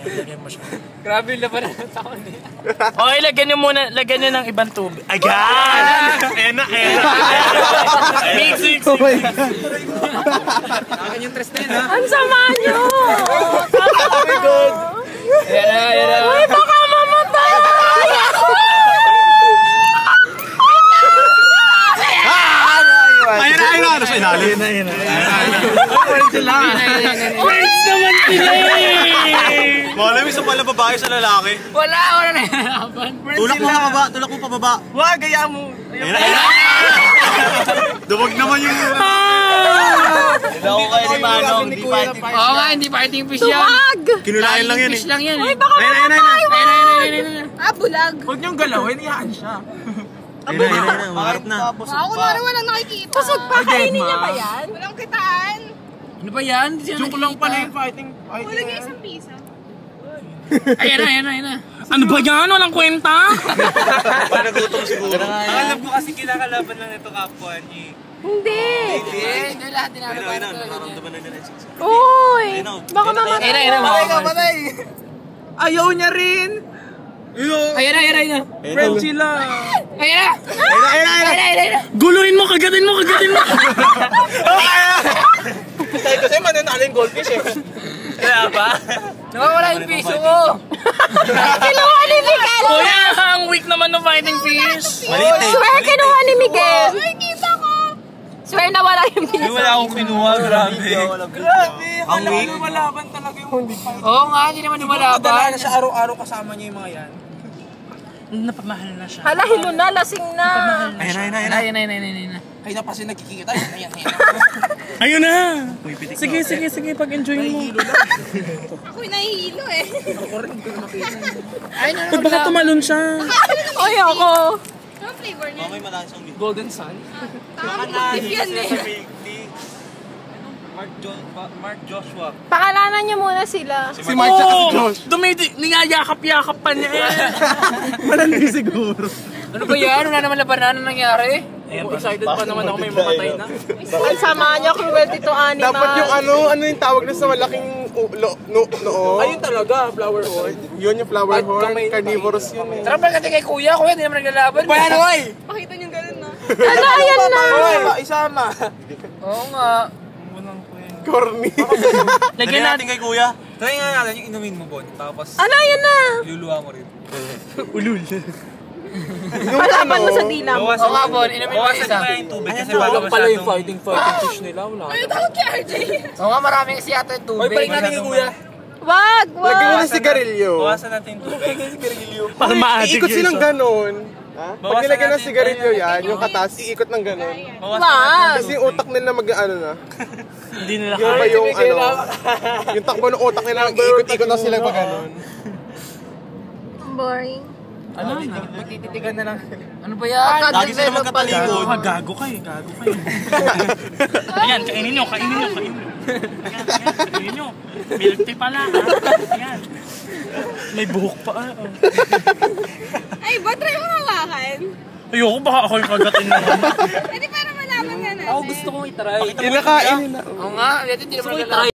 Lagyan mo siya. Grabe yung laban ng taon eh. Okay, lagyan nyo muna, lagyan nyo ng ibang tubig. Ayan! Ena. Mix. Oh my God. Akin yung tres na yun ha. Ang sama nyo! Oh my God! Ayan na. Uy, baka mamatay! Ayun na. Nasa ilalim. Ayun na. Friends sila. Friends naman sila eh! Malam isa pala babae sa lalaki. Wala na hirapan. Tulak mo pababa. Tulak mo pababa. Wag, gaya mo. Ayun na. Duwag naman yung... Hindi ako kayo ni Manong, di fighting. Oo nga, hindi fighting fish yan. Tuwag! Kinulayan lang yan eh. Fish lang yan eh. Uy, baka mamatay! Ah, bulag. Huwag niyong galawin, iyaan siya. Ayun na. Maharap na. Ako na walang nakikita. Pasok pa, kainin niya ba yan? Walang kitaan. Ano ba yan? Joke lang pala yung fighting. Wala niya isang piso. Ayan na. Ano ba yan? Walang kwenta? Panagutom siguro. Alam ko kasi kinakalaban lang ito kapwa niya. Hindi. Hindi lahat dinalaban Ayun na. talaga niya. Nakaramdaman na nila. Uy, baka mamatay. Patay. Ayaw niya rin. Ayan na. Friends sila. Ayan na. Guluhin mo, kagatin mo. Tayo kasi mananalo yung goldfish eh. Kaya ba? Nawawala yung piso ko. Kinuha ni Miguel! Kuya, ang weak naman ng fighting fish. Maliit eh. Swear, kinuha ni Miguel! Ay, kita ko. Swear na wala yung piso. Wala akong kinuha, grabe. Grabe, Ang weak. lumalaban talaga yung fighting. Oo nga, hindi naman lumalaban. na siya araw-araw kasama niya yung mga yan. Napamahal na siya. Hala, hilo na, lasing na. Ayun na. Kaya na pa siya nagkikita. Ayan. Ayun na! Sige, pag-enjoy mo. Ako'y nahihilo eh. Ay, Baka tumalon siya. Ay, ako. Anong flavor niya? Okay, malakas ang Golden Sun? Tip yan eh. Mark Joshua. Pakalanan niyo muna sila. Si Mark at si Josh. Ningayakap-yakap pa niya eh. Malandi siguro. ano ba yan? Wala naman labanan na nangyari. Excited pa naman ako may mamatay na. Ang sama niyo, cruelty to animal. Dapat yung ano yung tawag na sa malaking noo? Ayun talaga, flower horn. Yun yung flower horn, kamay- carnivorous yun eh. Tara pagkati kay kuya, hindi naman naglalaban. Bayan oy! Pakita niyo ganun na. Ano, ayan na. Isama. Oo nga. Corny. Lagyan natin kay kuya. Try nga natin yung inumin mo, Bon. Tapos, Ano, ayan na. iluluwa mo rin. Palaban mo sa dila mo. Oo nga, Bon. Inumin mo isa. yung tubig kasi bago pala yung fighting fish nila. Wala. Ay, tawag kay RJ. Oo nga, marami kasi yata yung tubig. Balik natin kay kuya. Wag, Lagyan mo wag. ng sigarilyo. Bawasan natin yung tubig. Iikot silang ganon. Pag nilagyan ng sigarilyo yan, yung katas, iikot ng ganon. Wag. Kasi yung utak nila ano na. Hindi nila Yung ba yung ano, yung takbo ng utak nila, iikot-ikot na sila pag ganon. Boring. Ano? Magtititigan na lang. Ano ba yan? Lagi sila magkatalikod. Gago kayo. Ayan, kainin nyo. Ayan, kainin nyo. Milk tea pala. Ayan. May buhok pa. Ay, ba, try mo hawakan. Ayoko, baka ako yung kagatin na. Pwede para malaman nga natin. Ako gusto kong itry. Kinakain nila. Oo nga, hindi naman naglalaban.